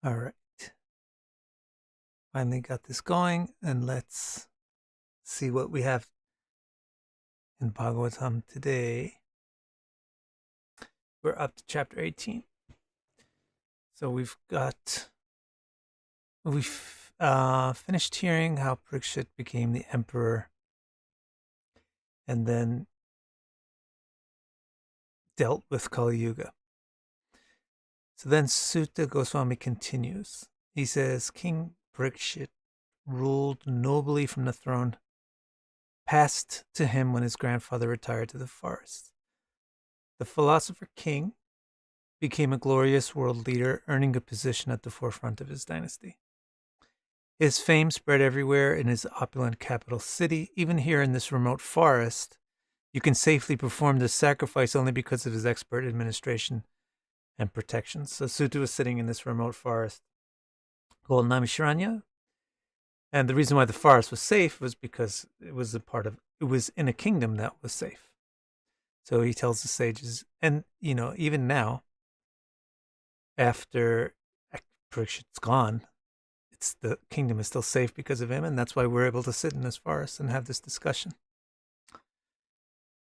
All right. Finally got this going, and let's see what we have in Bhagavatam today. We're up to chapter 18. So we've finished hearing how Parikshit became the emperor and then dealt with Kali Yuga. So then Suta Goswami continues. He says, King Parikshit ruled nobly from the throne, passed to him when his grandfather retired to the forest. The philosopher king became a glorious world leader, earning a position at the forefront of his dynasty. His fame spread everywhere in his opulent capital city. Even here in this remote forest, you can safely perform this sacrifice only because of his expert administration and protection. So Suta was sitting in this remote forest called Naimisharanya. And the reason why the forest was safe was because it was in a kingdom that was safe. So he tells the sages, and even now, after Parikshit's gone, the kingdom is still safe because of him, and that's why we're able to sit in this forest and have this discussion.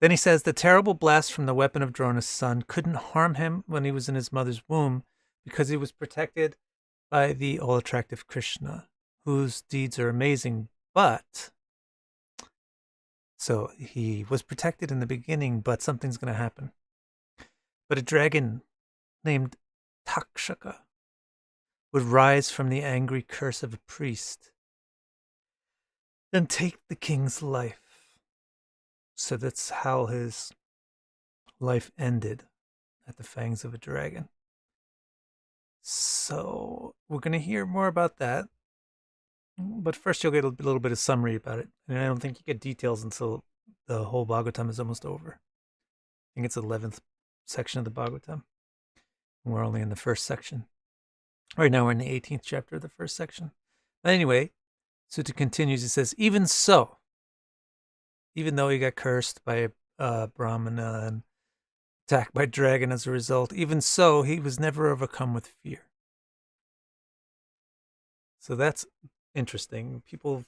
Then he says, the terrible blast from the weapon of Drona's son couldn't harm him when he was in his mother's womb because he was protected by the all-attractive Krishna, whose deeds are amazing, so he was protected in the beginning, but something's going to happen. But a dragon named Takshaka would rise from the angry curse of a priest, then take the king's life. So that's how his life ended, at the fangs of a dragon. So we're going to hear more about that. But first you'll get a little bit of summary about it. And I don't think you get details until the whole Bhagavatam is almost over. I think it's the 11th section of the Bhagavatam. And we're only in the first section. Right now we're in the 18th chapter of the first section. But anyway, Suta continues. He says, even so, even though he got cursed by a Brahmana and attacked by a dragon as a result, even so, he was never overcome with fear. So that's interesting. People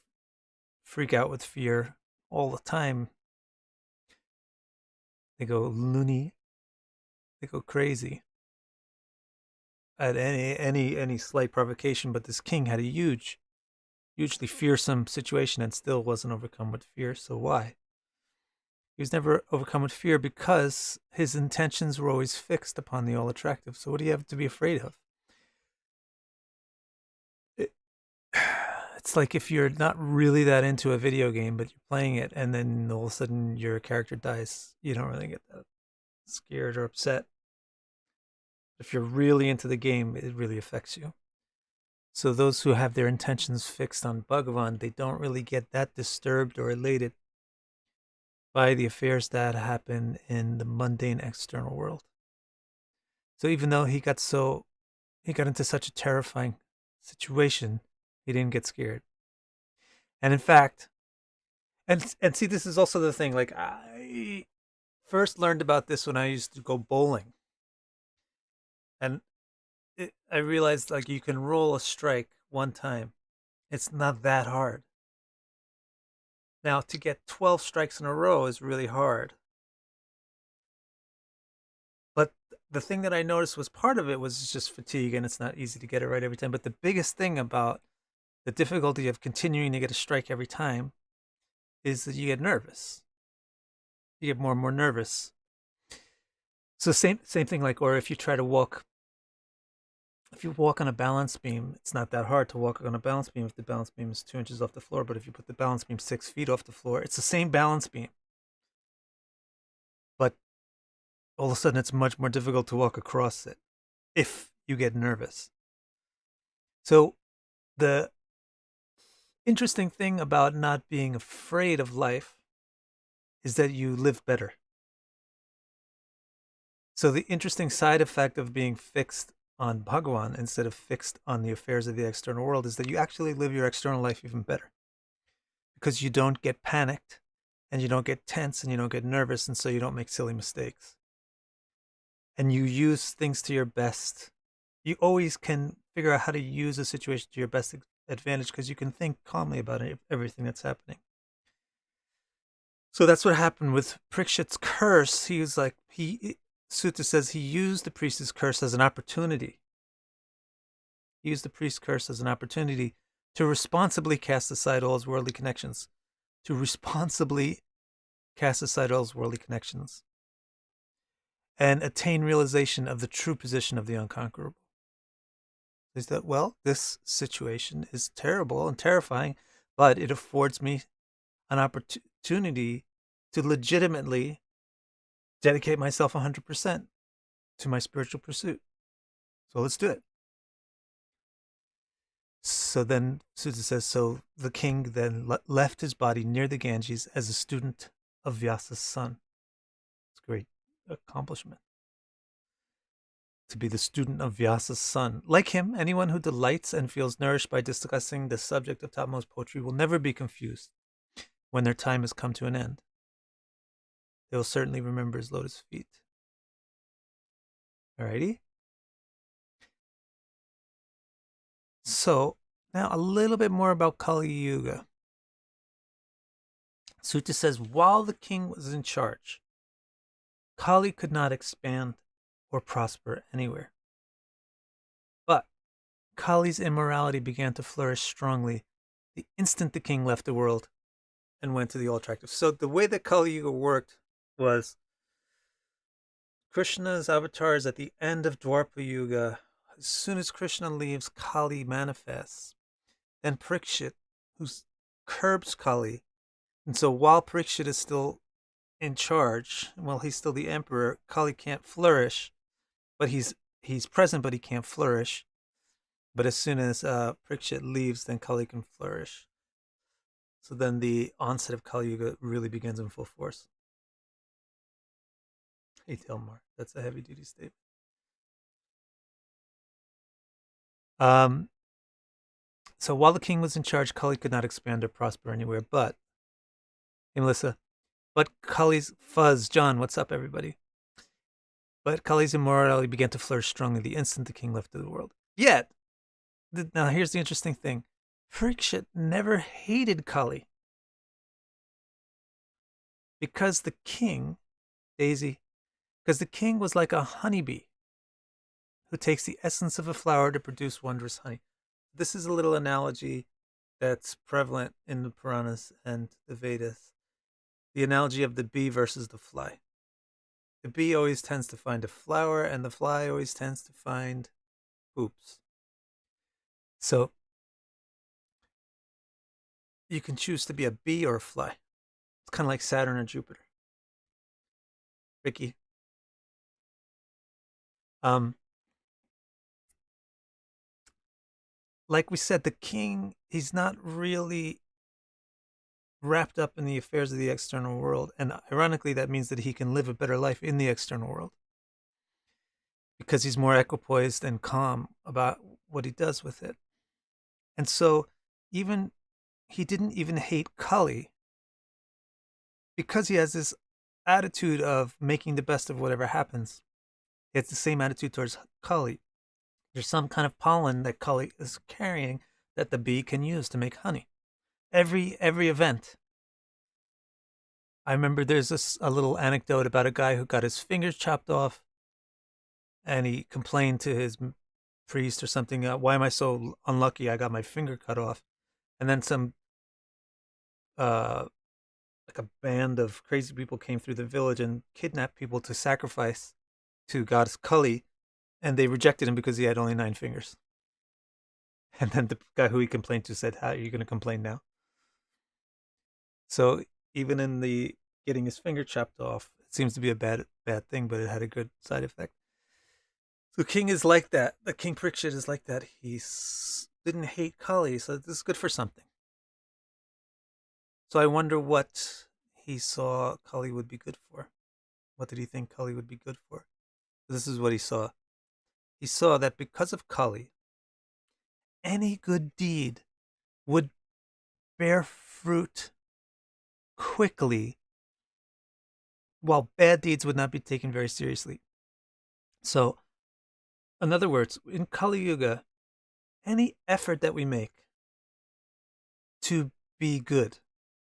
freak out with fear all the time. They go loony. They go crazy at any slight provocation. But this king had a hugely fearsome situation and still wasn't overcome with fear. So why? He was never overcome with fear because his intentions were always fixed upon the all-attractive. So what do you have to be afraid of? It's like if you're not really that into a video game, but you're playing it, and then all of a sudden your character dies. You don't really get that scared or upset. If you're really into the game, it really affects you. So those who have their intentions fixed on Bhagavan, they don't really get that disturbed or elated by the affairs that happen in the mundane external world. So even though he got into such a terrifying situation, he didn't get scared. And in fact, and see, this is also the thing, like I first learned about this when I used to go bowling. And I realized like you can roll a strike one time. It's not that hard. Now, to get 12 strikes in a row is really hard. But the thing that I noticed was part of it was just fatigue, and it's not easy to get it right every time. But the biggest thing about the difficulty of continuing to get a strike every time is that you get nervous. You get more and more nervous. So same thing, like, or if you try to walk, if you walk on a balance beam, it's not that hard to walk on a balance beam if the balance beam is 2 inches off the floor. But if you put the balance beam 6 feet off the floor, it's the same balance beam. But all of a sudden it's much more difficult to walk across it if you get nervous. So the interesting thing about not being afraid of life is that you live better. So the interesting side effect of being fixed on Bhagavan instead of fixed on the affairs of the external world is that you actually live your external life even better, because you don't get panicked and you don't get tense and you don't get nervous, and so you don't make silly mistakes. And you use things to your best. You always can figure out how to use a situation to your best advantage because you can think calmly about everything that's happening. So that's what happened with Parikshit's curse. He was like, Suta says he used the priest's curse as an opportunity. He used the priest's curse as an opportunity to responsibly cast aside all his worldly connections. To responsibly cast aside all his worldly connections. And attain realization of the true position of the unconquerable. Is that, well, this situation is terrible and terrifying, but it affords me an opportunity to legitimately dedicate myself 100% to my spiritual pursuit. So let's do it. So then Suta says, so the king then left his body near the Ganges as a student of Vyasa's son. It's a great accomplishment. To be the student of Vyasa's son. Like him, anyone who delights and feels nourished by discussing the subject of topmost poetry will never be confused when their time has come to an end. They will certainly remember his lotus feet. Alrighty? So, now a little bit more about Kali Yuga. Suta says, while the king was in charge, Kali could not expand or prosper anywhere. But Kali's immorality began to flourish strongly the instant the king left the world and went to the all-attractive. So the way that Kali Yuga worked was Krishna's avatar is at the end of Dwapara Yuga. As soon as Krishna leaves, Kali manifests. Then Parikshit, who curbs Kali. And so while Parikshit is still in charge, while he's still the emperor, Kali can't flourish. But he's present, but he can't flourish. But as soon as Parikshit leaves, then Kali can flourish. So then the onset of Kali Yuga really begins in full force. Hey, Telmar, that's a heavy-duty statement. So while the king was in charge, Kali could not expand or prosper anywhere. But, hey, Melissa, but Kali's fuzz, John, what's up, everybody? But Kali's immorality began to flourish strongly the instant the king left the world. Yet, now here's the interesting thing. Parikshit never hated Kali. Because the king, Daisy, because the king was like a honeybee who takes the essence of a flower to produce wondrous honey. This is a little analogy that's prevalent in the Puranas and the Vedas. The analogy of the bee versus the fly. The bee always tends to find a flower, and the fly always tends to find poops. So, you can choose to be a bee or a fly. It's kind of like Saturn or Jupiter. Ricky. Like we said, the king, he's not really wrapped up in the affairs of the external world. And ironically, that means that he can live a better life in the external world because he's more equipoised and calm about what he does with it. And so he didn't even hate Kali because he has this attitude of making the best of whatever happens. He has the same attitude towards Kali. There's some kind of pollen that Kali is carrying that the bee can use to make honey. Every event. I remember there's a little anecdote about a guy who got his fingers chopped off, and he complained to his priest or something. Why am I so unlucky? I got my finger cut off, and then some like a band of crazy people came through the village and kidnapped people to sacrifice to goddess Kali, and they rejected him because he had only 9 fingers. And then the guy who he complained to said, "How are you going to complain now?" So even in the getting his finger chopped off, it seems to be a bad thing, but it had a good side effect. So King is like that. The King Parikshit is like that. He didn't hate Kali, so this is good for something. So I wonder what he saw Kali would be good for. What did he think Kali would be good for? This is what he saw. He saw that because of Kali, any good deed would bear fruit quickly, while bad deeds would not be taken very seriously. So, in other words, in Kali Yuga, any effort that we make to be good,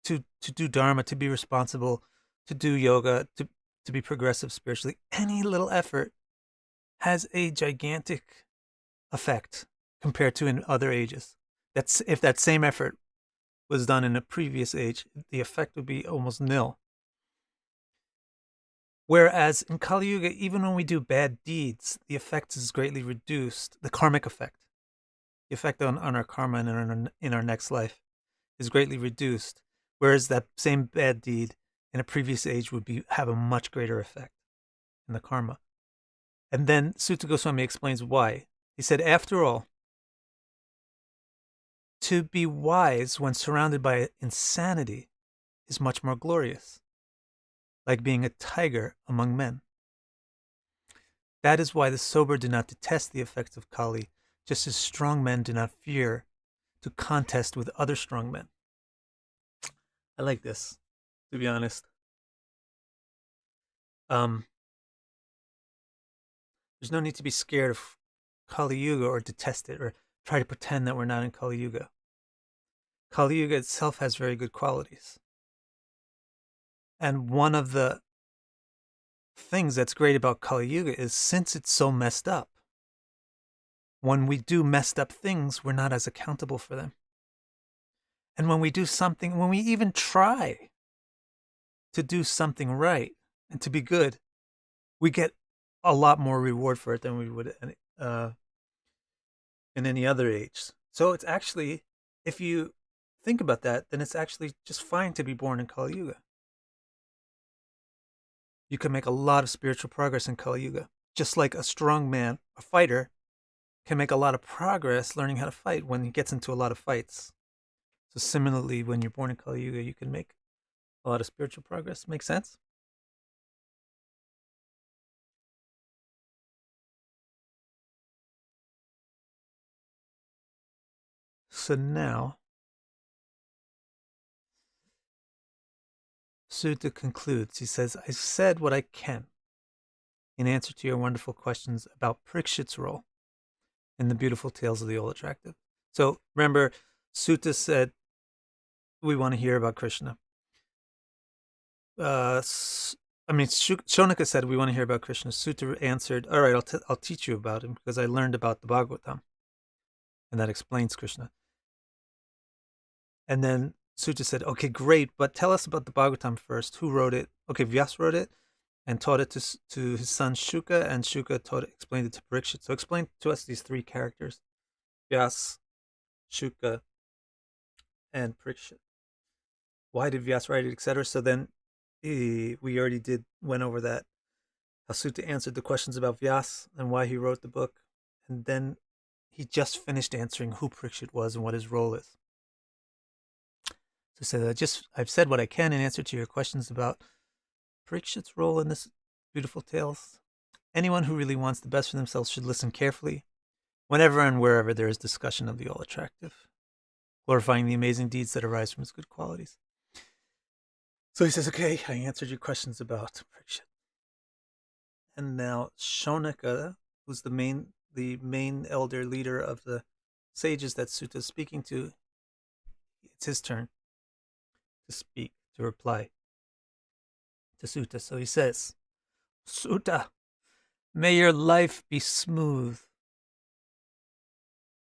to do dharma, to be responsible, to do yoga, to be progressive spiritually, any little effort has a gigantic effect compared to in other ages. That's if that same effort was done in a previous age, the effect would be almost nil. Whereas in Kali Yuga, even when we do bad deeds, the effect is greatly reduced. The karmic effect, the effect on our karma and in our next life, is greatly reduced. Whereas that same bad deed in a previous age would have a much greater effect in the karma. And then Suta Goswami explains why. He said, after all, to be wise when surrounded by insanity is much more glorious, like being a tiger among men. That is why the sober do not detest the effects of Kali, just as strong men do not fear to contest with other strong men. I like this, to be honest. There's no need to be scared of Kali Yuga or detest it or try to pretend that we're not in Kali Yuga. Kali Yuga itself has very good qualities. And one of the things that's great about Kali Yuga is since it's so messed up, when we do messed up things, we're not as accountable for them. And when we do something, when we even try to do something right and to be good, we get a lot more reward for it than we would in any other age. So it's actually, if you think about that, then it's actually just fine to be born in Kali Yuga. You can make a lot of spiritual progress in Kali Yuga. Just like a strong man, a fighter, can make a lot of progress learning how to fight when he gets into a lot of fights. So similarly, when you're born in Kali Yuga, you can make a lot of spiritual progress. Make sense? So now, Suta concludes. He says, I said what I can in answer to your wonderful questions about Parikshit's role in the beautiful tales of the all attractive. So remember, Suta said, we want to hear about Krishna. Shonaka said, we want to hear about Krishna. Suta answered, all right, I'll teach you about him because I learned about the Bhagavatam. And that explains Krishna. And then Suta said, okay, great, but tell us about the Bhagavatam first. Who wrote it? Okay, Vyas wrote it and taught it to his son Shuka, and Shuka explained it to Parikshit. So explain to us these three characters, Vyas, Shuka, and Parikshit. Why did Vyas write it, etc.? So then we already went over that. How Suta answered the questions about Vyas and why he wrote the book. And then he just finished answering who Parikshit was and what his role is. So I've said what I can in answer to your questions about Parikshit's role in this beautiful tales. Anyone who really wants the best for themselves should listen carefully whenever and wherever there is discussion of the all attractive, glorifying the amazing deeds that arise from his good qualities. So he says, okay, I answered your questions about Parikshit. And now Shonaka, who's the main elder leader of the sages that Suta is speaking to, it's his turn to speak, to reply to Suta. So he says, Suta, may your life be smooth,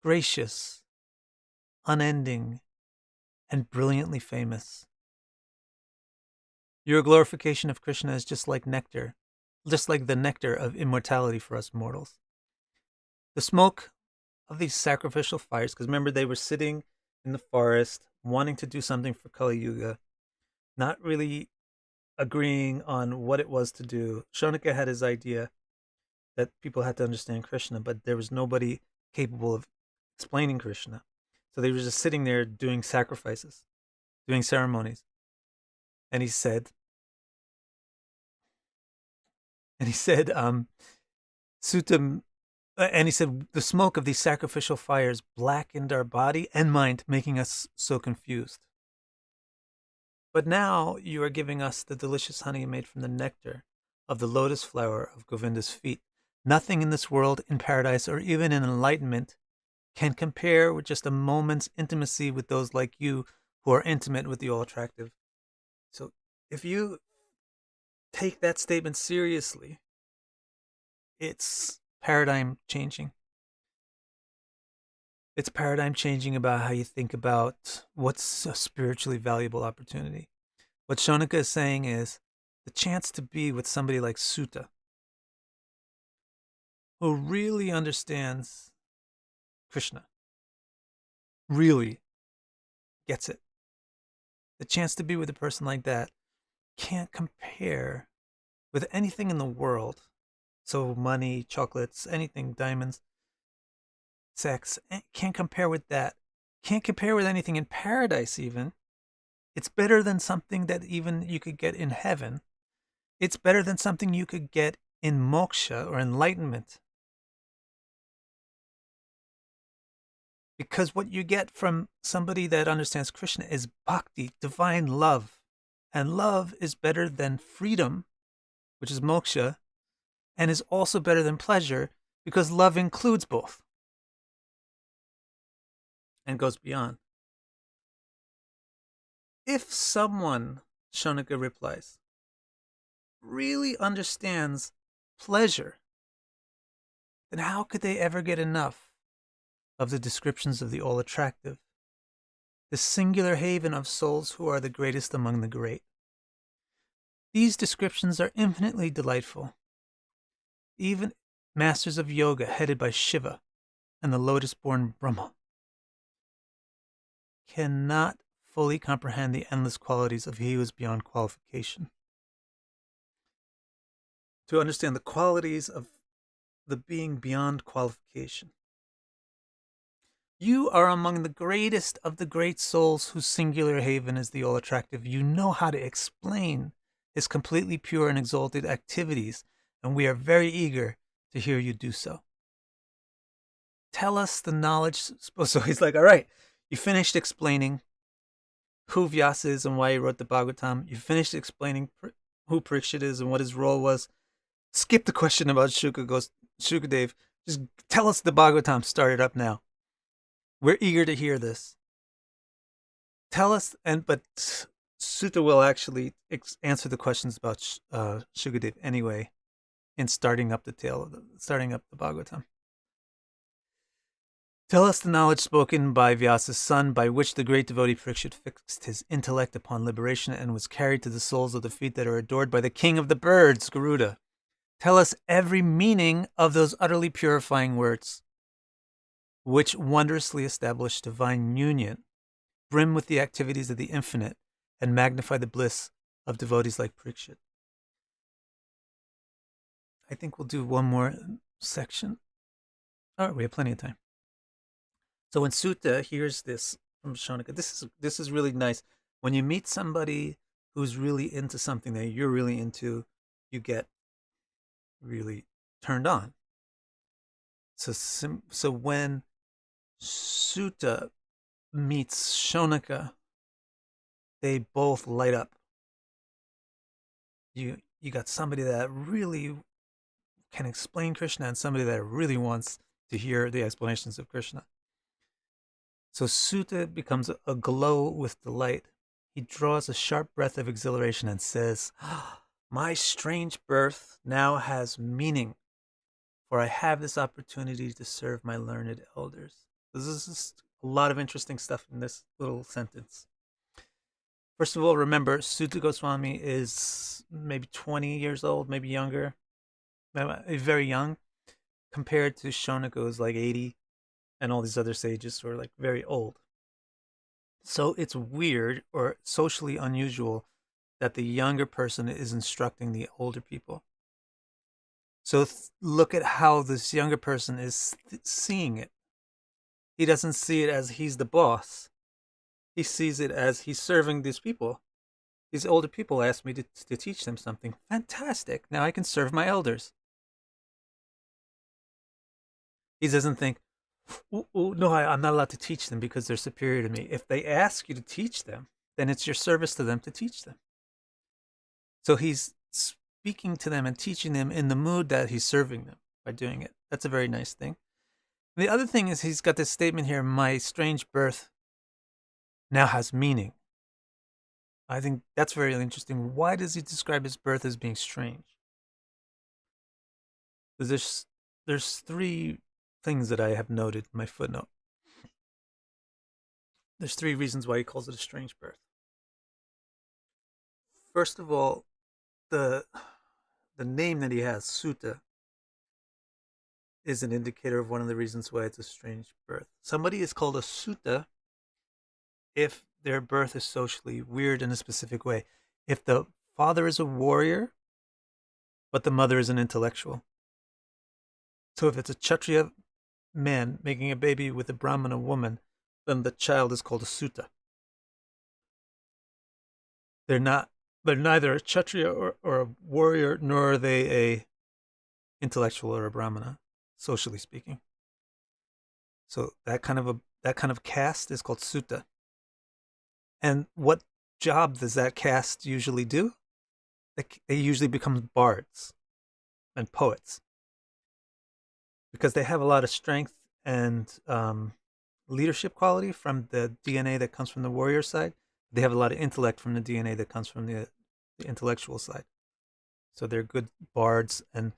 gracious, unending, and brilliantly famous. Your glorification of Krishna is just like nectar, just like the nectar of immortality for us mortals. The smoke of these sacrificial fires, because remember they were sitting in the forest, wanting to do something for Kali Yuga, not really agreeing on what it was to do. Shonaka had his idea that people had to understand Krishna, but there was nobody capable of explaining Krishna. So they were just sitting there doing sacrifices, doing ceremonies. And he said, Suta, and he said, the smoke of these sacrificial fires blackened our body and mind, making us so confused. But now you are giving us the delicious honey made from the nectar of the lotus flower of Govinda's feet. Nothing in this world, in paradise, or even in enlightenment can compare with just a moment's intimacy with those like you who are intimate with the all attractive. So if you take that statement seriously, it's paradigm changing. It's paradigm changing about how you think about what's a spiritually valuable opportunity. What Shonika is saying is the chance to be with somebody like Suta, who really understands Krishna, really gets it. The chance to be with a person like that can't compare with anything in the world. So money, chocolates, anything, diamonds, sex, can't compare with that. Can't compare with anything in paradise even. It's better than something that even you could get in heaven. It's better than something you could get in moksha or enlightenment. Because what you get from somebody that understands Krishna is bhakti, divine love. And love is better than freedom, which is moksha, and is also better than pleasure because love includes both and goes beyond. If someone, Shonika replies, really understands pleasure, then how could they ever get enough of the descriptions of the all attractive, the singular haven of souls who are the greatest among the great? These descriptions are infinitely delightful. Even masters of yoga headed by Shiva and the lotus-born Brahma cannot fully comprehend the endless qualities of he who is beyond qualification. To understand the qualities of the being beyond qualification. You are among the greatest of the great souls whose singular haven is the all-attractive. You know how to explain his completely pure and exalted activities, and we are very eager to hear you do so. Tell us the knowledge. So he's like, all right, you finished explaining who Vyasa is and why he wrote the Bhagavatam. You finished explaining who Parikshit is and what his role was. Skip the question about Shukadev. Just tell us the Bhagavatam started up now. We're eager to hear this. Tell us, but Suta will actually answer the questions about Shukadev anyway in starting up the Bhagavatam. Tell us the knowledge spoken by Vyasa's son, by which the great devotee Parikshit fixed his intellect upon liberation and was carried to the soles of the feet that are adored by the king of the birds, Garuda. Tell us every meaning of those utterly purifying words, which wondrously establish divine union, brim with the activities of the infinite, and magnify the bliss of devotees like Parikshit. I think we'll do one more section. All right, we have plenty of time. So when Suta hears this from Shonika, this is really nice. When you meet somebody who's really into something that you're really into, you get really turned on. So when Suta meets Shonika, they both light up. You got somebody that really can explain Krishna and somebody that really wants to hear the explanations of Krishna. So Suta becomes aglow with delight. He draws a sharp breath of exhilaration and says, "My strange birth now has meaning, for I have this opportunity to serve my learned elders." This is just a lot of interesting stuff in this little sentence. First of all, remember, Suta Goswami is maybe 20 years old, maybe younger, very young, compared to Shonika, who's like 80, and all these other sages who are like very old. So it's weird or socially unusual that the younger person is instructing the older people. So look at how this younger person is seeing it. He doesn't see it as he's the boss. He sees it as he's serving these people. These older people asked me to teach them something. Fantastic. Now I can serve my elders. He doesn't think, no, I'm not allowed to teach them because they're superior to me. If they ask you to teach them, then it's your service to them to teach them. So he's speaking to them and teaching them in the mood that he's serving them by doing it. That's a very nice thing. The other thing is he's got this statement here, my strange birth now has meaning. I think that's very interesting. Why does he describe his birth as being strange? Because there's three things that I have noted in my footnote. There's three reasons why he calls it a strange birth. First of all, the name that he has, Suta, is an indicator of one of the reasons why it's a strange birth. Somebody is called a Suta if their birth is socially weird in a specific way. If the father is a warrior, but the mother is an intellectual. So if it's a Kshatriya man making a baby with a Brahmana woman, then the child is called a Suta. They're neither a Kshatriya or a warrior, nor are they a intellectual or a Brahmana, socially speaking. So that kind of caste is called Suta. And what job does that caste usually do? They usually become bards and poets because they have a lot of strength and leadership quality from the DNA that comes from the warrior side. They have a lot of intellect from the DNA that comes from the intellectual side. So they're good bards and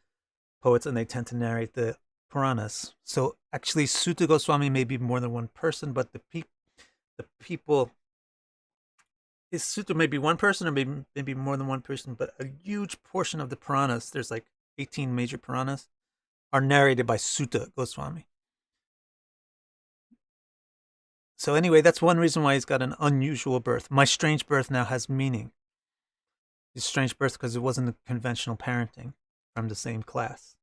poets, and they tend to narrate the Puranas. So actually, Suta Goswami may be more than one person, but the people. His Suta may be one person or maybe more than one person, but a huge portion of the Puranas, there's like 18 major Puranas, are narrated by Suta Goswami. So anyway, that's one reason why he's got an unusual birth. My strange birth now has meaning. His strange birth because it wasn't a conventional parenting from the same class.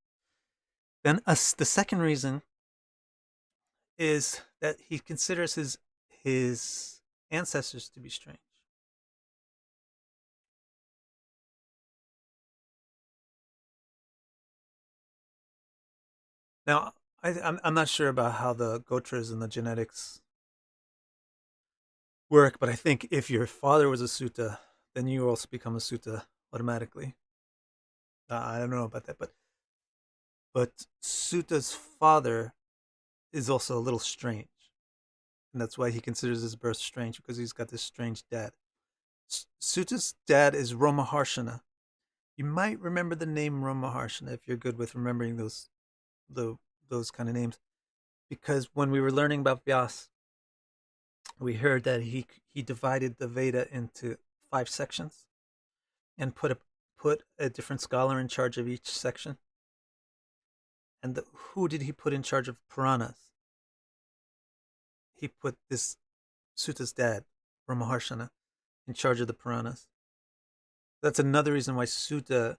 Then the second reason is that he considers his ancestors to be strange. Now, I'm not sure about how the gotras and the genetics work, but I think if your father was a Suta, then you also become a Suta automatically. I don't know about that, but Suta's father is also a little strange, and that's why he considers his birth strange, because he's got this strange dad. Suta's dad is Romaharshana. You might remember the name Romaharshana if you're good with remembering those kind of names, because when we were learning about Vyas, we heard that he divided the Veda into 5 sections and put a different scholar in charge of each section. And who did he put in charge of Puranas? He put this Suta's dad, Brahmaharshana, in charge of the Puranas. That's another reason why Suta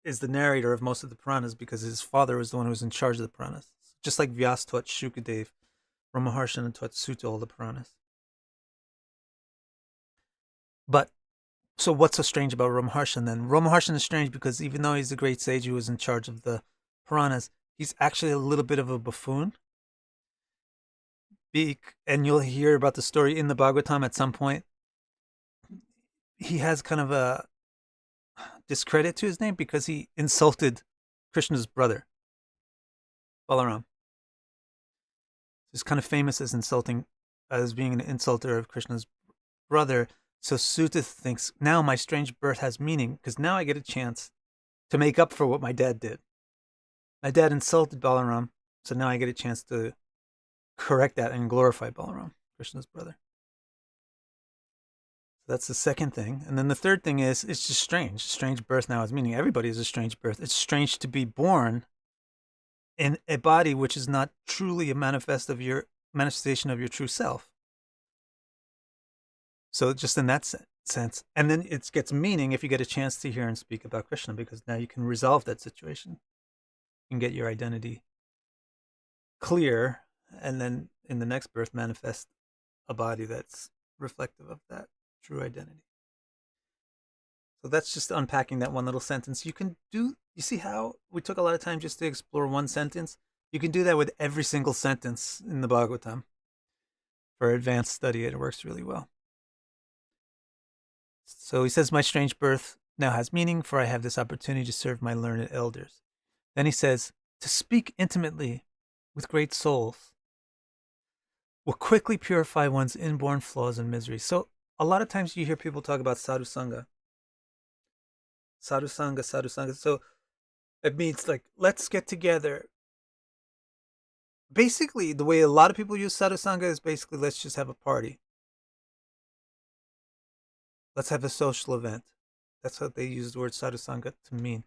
is the narrator of most of the Puranas, because his father was the one who was in charge of the Puranas. Just like Vyas taught Shukadev, Brahmaharshana taught Suta all the Puranas. But so what's so strange about Brahmaharshana then? Brahmaharshana is strange because even though he's a great sage who was in charge of the Puranas, he's actually a little bit of a buffoon. And you'll hear about the story in the Bhagavatam at some point. He has kind of a discredit to his name because he insulted Krishna's brother, Balaram. He's kind of famous as being an insulter of Krishna's brother. So Suta thinks, now my strange birth has meaning because now I get a chance to make up for what my dad did. My dad insulted Balaram, so now I get a chance to correct that and glorify Balaram, Krishna's brother. So that's the second thing. And then the third thing is, it's just strange. Strange birth now has meaning. Everybody has a strange birth. It's strange to be born in a body which is not truly a manifestation of your true self. So just in that sense. And then it gets meaning if you get a chance to hear and speak about Krishna, because now you can resolve that situation. You can get your identity clear, and then in the next birth manifest a body that's reflective of that true identity. So that's just unpacking that one little sentence. You see how we took a lot of time just to explore one sentence? You can do that with every single sentence in the Bhagavatam. For advanced study, it works really well. So he says, my strange birth now has meaning, for I have this opportunity to serve my learned elders. Then he says, to speak intimately with great souls will quickly purify one's inborn flaws and miseries. So a lot of times you hear people talk about sadhu sangha. Sadhu sangha, sadhu sangha. So it means like, let's get together. Basically, the way a lot of people use sadhu sangha is basically, let's just have a party. Let's have a social event. That's what they use the word sadhu sangha to mean.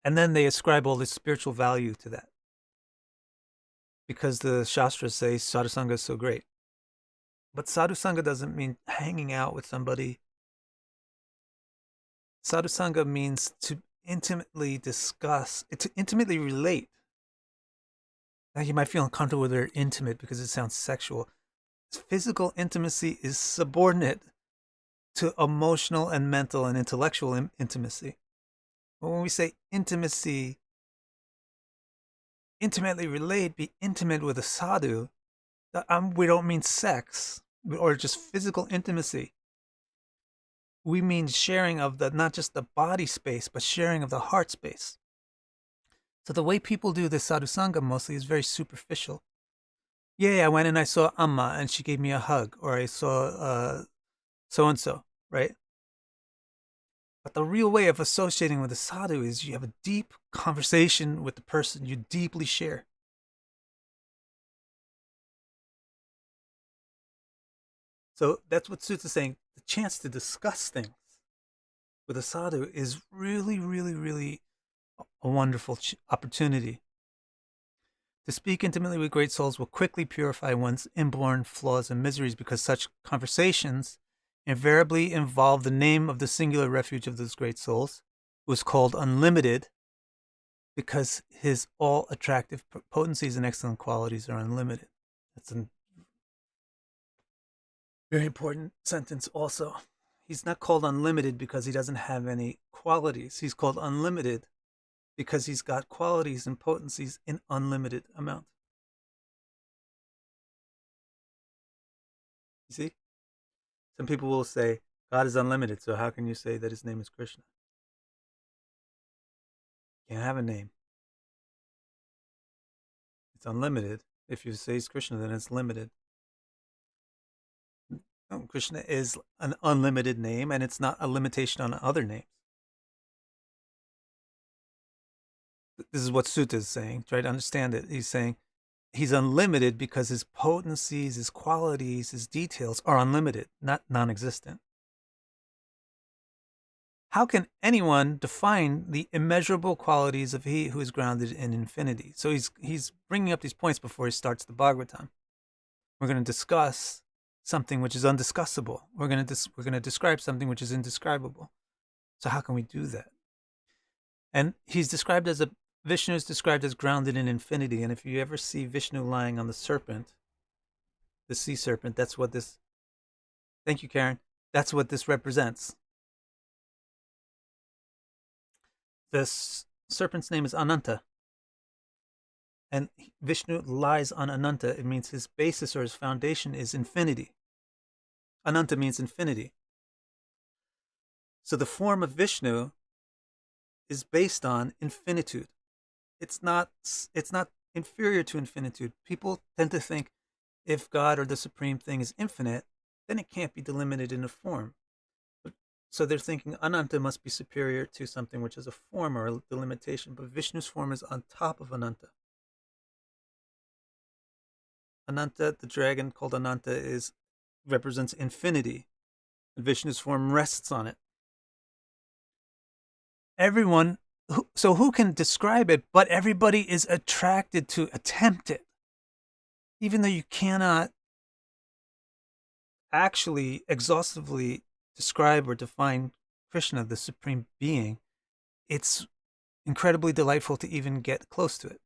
And then they ascribe all this spiritual value to that, because the Shastras say sadhu sangha is so great. But sadhu sangha doesn't mean hanging out with somebody. Sadhu sangha means to intimately discuss, to intimately relate. Now you might feel uncomfortable with the word intimate because it sounds sexual. Physical intimacy is subordinate to emotional and mental and intellectual intimacy. But when we say intimacy, intimately relate, be intimate with a sadhu, we don't mean sex or just physical intimacy. We mean sharing of not just the body space, but sharing of the heart space. So the way people do this sadhu sangha mostly is very superficial. Yeah, I went and I saw Amma and she gave me a hug, or I saw so-and-so, right? But the real way of associating with a sadhu is you have a deep conversation with the person you deeply share. So that's what Suta is saying. The chance to discuss things with a sadhu is really, really, really a wonderful opportunity. To speak intimately with great souls will quickly purify one's inborn flaws and miseries, because such conversations invariably involve the name of the singular refuge of those great souls, who is called unlimited, because his all attractive potencies and excellent qualities are unlimited. That's a very important sentence also. He's not called unlimited because he doesn't have any qualities. He's called unlimited because he's got qualities and potencies in unlimited amount. You see? Some people will say, God is unlimited, so how can you say that his name is Krishna? You can't have a name. It's unlimited. If you say he's Krishna, then it's limited. No, Krishna is an unlimited name, and it's not a limitation on other names. This is what Suta is saying. Try to understand it. He's saying he's unlimited because his potencies, his qualities, his details are unlimited, not non-existent. How can anyone define the immeasurable qualities of he who is grounded in infinity? So he's bringing up these points before he starts the Bhagavatam. We're going to discuss something which is undiscussable. We're going to describe something which is indescribable. So how can we do that? And Vishnu is described as grounded in infinity. And if you ever see Vishnu lying on the serpent, the sea serpent, that's what this, thank you, Karen, that's what this represents. The serpent's name is Ananta. And Vishnu lies on Ananta. It means his basis or his foundation is infinity. Ananta means infinity. So the form of Vishnu is based on infinitude. It's not inferior to infinitude. People tend to think if God or the supreme thing is infinite, then it can't be delimited in a form. So they're thinking Ananta must be superior to something which is a form or a delimitation, but Vishnu's form is on top of Ananta. Ananta, the dragon called Ananta, represents infinity, and Vishnu's form rests on it. Everyone, so who can describe it? But everybody is attracted to attempt it, even though you cannot actually exhaustively describe or define Krishna, the supreme being. It's incredibly delightful to even get close to it.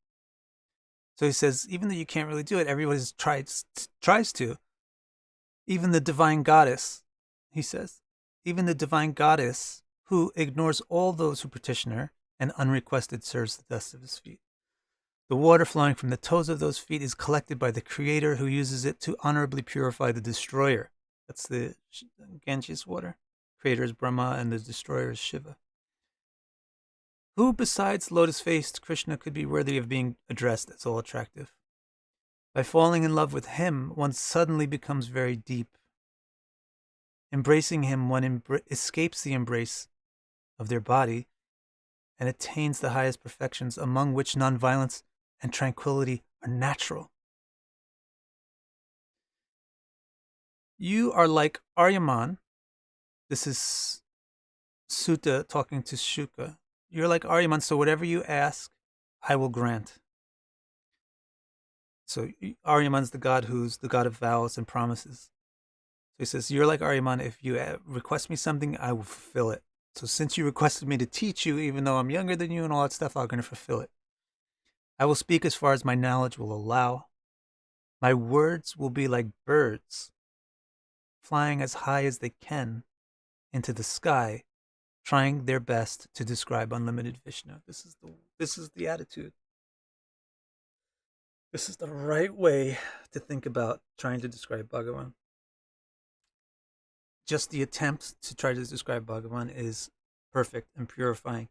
So he says, even though you can't really do it, everybody tries to. Even the divine goddess, he says, even the divine goddess who ignores all those who petition her and unrequested serves the dust of his feet. The water flowing from the toes of those feet is collected by the Creator, who uses it to honorably purify the destroyer. That's the Ganges water. Creator is Brahma and the destroyer is Shiva. Who besides lotus-faced Krishna could be worthy of being addressed as all attractive? By falling in love with him, one suddenly becomes very deep. Embracing him, one escapes the embrace of their body and attains the highest perfections, among which nonviolence and tranquility are natural. You are like Aryaman. This is Suta talking to Shuka. You're like Aryaman, so whatever you ask, I will grant. So Aryaman's the god who's the god of vows and promises. So he says, you're like Aryaman. If you request me something, I will fulfill it. So since you requested me to teach you, even though I'm younger than you and all that stuff, I'm going to fulfill it. I will speak as far as my knowledge will allow. My words will be like birds, flying as high as they can into the sky, trying their best to describe unlimited Vishnu. This is the attitude. This is the right way to think about trying to describe Bhagavan. Just the attempt to try to describe Bhagavan is perfect and purifying.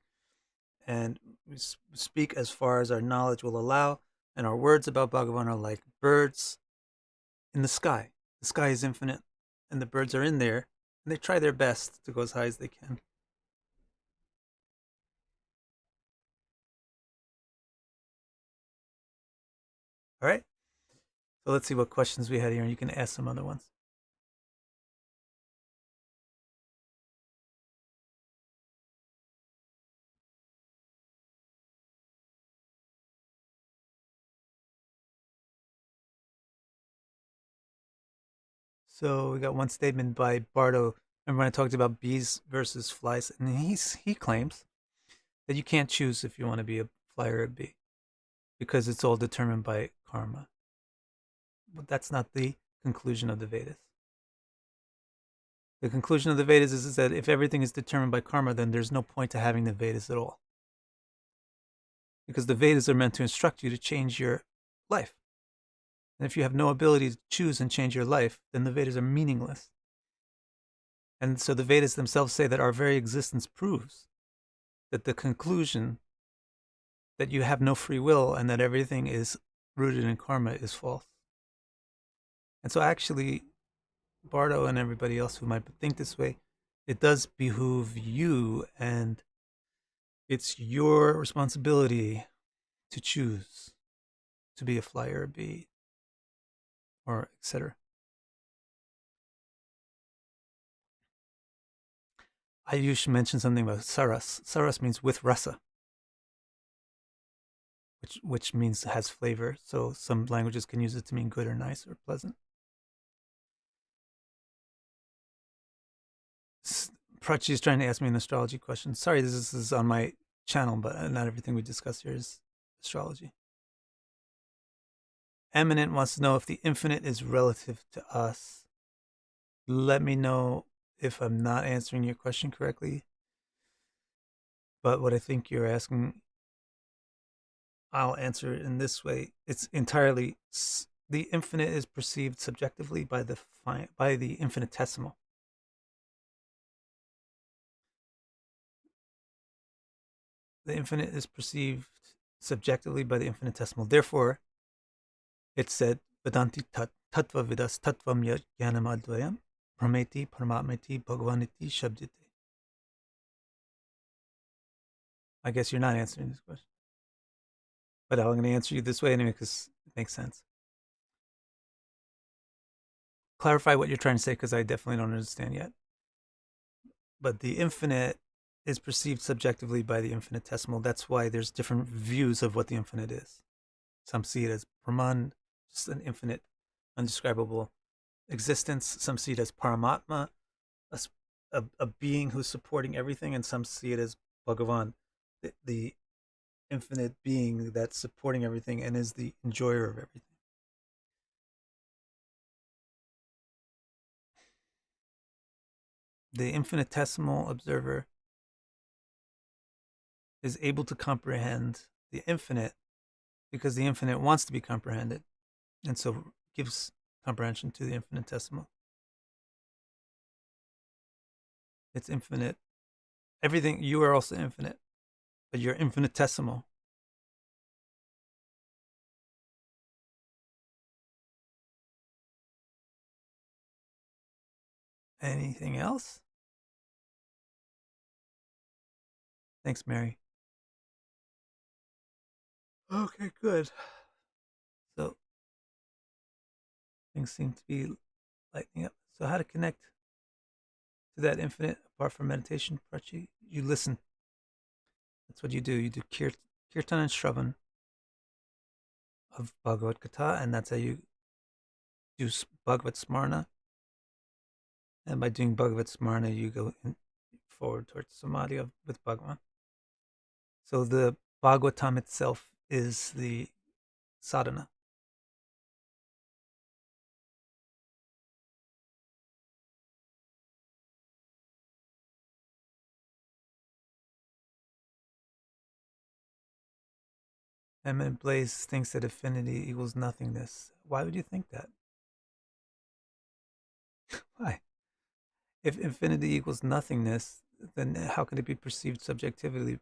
And we speak as far as our knowledge will allow, and our words about Bhagavan are like birds in the sky. The sky is infinite, and the birds are in there, and they try their best to go as high as they can. All right? So let's see what questions we had here, and you can ask some other ones. So we got one statement by Bardo. Remember when I talked about bees versus flies? And he claims that you can't choose if you want to be a fly or a bee because it's all determined by karma. But that's not the conclusion of the Vedas. The conclusion of the Vedas is that if everything is determined by karma, then there's no point to having the Vedas at all. Because the Vedas are meant to instruct you to change your life. And if you have no ability to choose and change your life, then the Vedas are meaningless. And so the Vedas themselves say that our very existence proves that the conclusion that you have no free will and that everything is rooted in karma is false. And so actually, Bardo and everybody else who might think this way, it does behoove you, and it's your responsibility to choose to be a fly or a bee, or etc. Ayush mentioned something about saras. Saras means with rasa, which means has flavor. So some languages can use it to mean good or nice or pleasant. Prachi is trying to ask me an astrology question. Sorry, this is on my channel, but not everything we discuss here is astrology. Eminent wants to know if the infinite is relative to us. Let me know if I'm not answering your question correctly. But what I think you're asking, I'll answer it in this way. It's entirely, the infinite is perceived subjectively by the infinitesimal. The infinite is perceived subjectively by the infinitesimal. Therefore, it said, Vedanti tattva vidas tattvam jnanam advayam prameti paramatmeti bhagavaniti shabdite. I guess you're not answering this question. But I'm going to answer you this way anyway because it makes sense. Clarify what you're trying to say because I definitely don't understand yet. But the infinite is perceived subjectively by the infinitesimal. That's why there's different views of what the infinite is. Some see it as Brahman, just an infinite, undescribable existence. Some see it as Paramatma, a being who's supporting everything. And some see it as Bhagavan, the infinite being that's supporting everything and is the enjoyer of everything. The infinitesimal observer is able to comprehend the infinite because the infinite wants to be comprehended, and so gives comprehension to the infinitesimal. It's infinite. Everything, you are also infinite, but you're infinitesimal. Anything else? Thanks, Mary. Okay, good. So things seem to be lightening up. So how to connect to that infinite apart from meditation, Prachi? You listen. That's what you do. You do kirtan and shravan of Bhagavad Gita, and that's how you do Bhagavad Smarna. And by doing Bhagavad Smarna, you go forward towards samadhi with Bhagavan. So the Bhagavatam itself is the sadhana. Eminent Blaze thinks that infinity equals nothingness. Why would you think that? Why? If infinity equals nothingness, then how can it be perceived subjectively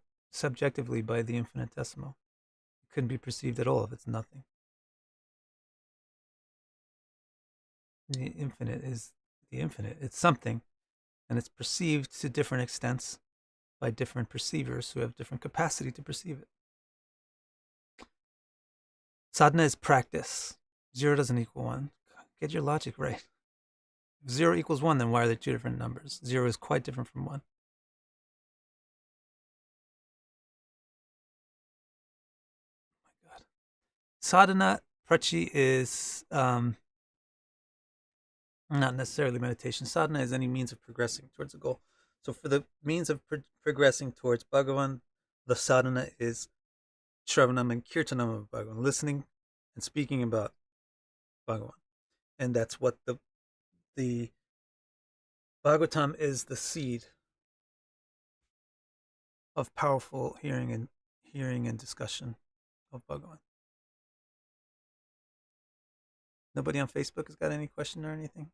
by the infinitesimal? It couldn't be perceived at all if it's nothing. The infinite is the infinite. It's something, and it's perceived to different extents by different perceivers who have different capacity to perceive it. Sadhana is practice. 0 doesn't equal 1. Get your logic right. If 0 equals 1, then why are they two different numbers? 0 is quite different from 1. Oh my God. Sadhana, Prachi, is not necessarily meditation. Sadhana is any means of progressing towards a goal. So for the means of progressing towards Bhagavan, the sadhana is Shravanam and Kirtanam of Bhagavan, listening and speaking about Bhagavan. And that's what the Bhagavatam is, the seed of powerful hearing and discussion of Bhagavan. Nobody on Facebook has got any question or anything?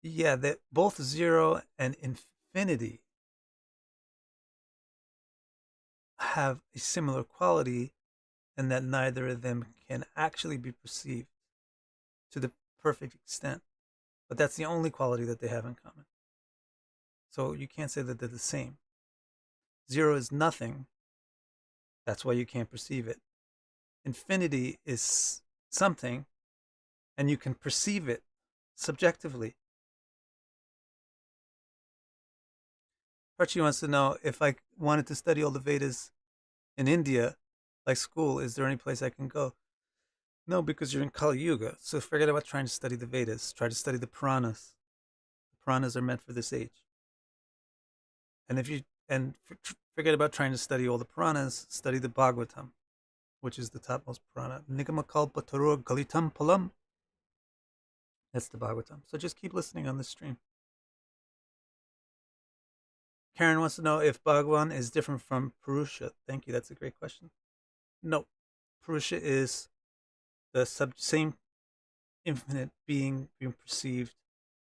Yeah, that both 0 and infinity have a similar quality, and that neither of them can actually be perceived to the perfect extent. But that's the only quality that they have in common. So you can't say that they're the same. 0 is nothing. That's why you can't perceive it. Infinity is something, and you can perceive it subjectively. Archie wants to know, if I wanted to study all the Vedas in India, like school, is there any place I can go? No, because you're in Kali Yuga. So forget about trying to study the Vedas. Try to study the Puranas. The Puranas are meant for this age. And if you forget about trying to study all the Puranas, study the Bhagavatam, which is the topmost Purana. Nigamakal Tarur Galitam Palam. That's the Bhagavatam. So just keep listening on this stream. Karen wants to know if Bhagavan is different from Purusha. Thank you. That's a great question. No, Purusha is the same infinite being perceived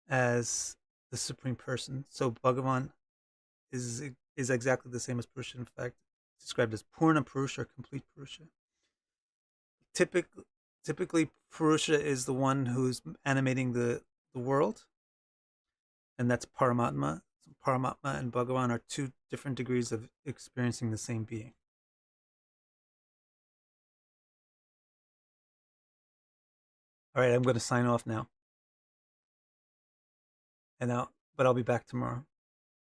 as the supreme person. So Bhagavan is exactly the same as Purusha. In fact, it's described as Purna Purusha or complete Purusha. Typically, Purusha is the one who's animating the world, and that's Paramatma. Paramatma and Bhagavan are two different degrees of experiencing the same being. All right, I'm going to sign off now. But I'll be back tomorrow,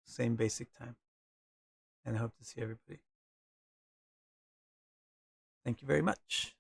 same basic time. And I hope to see everybody. Thank you very much.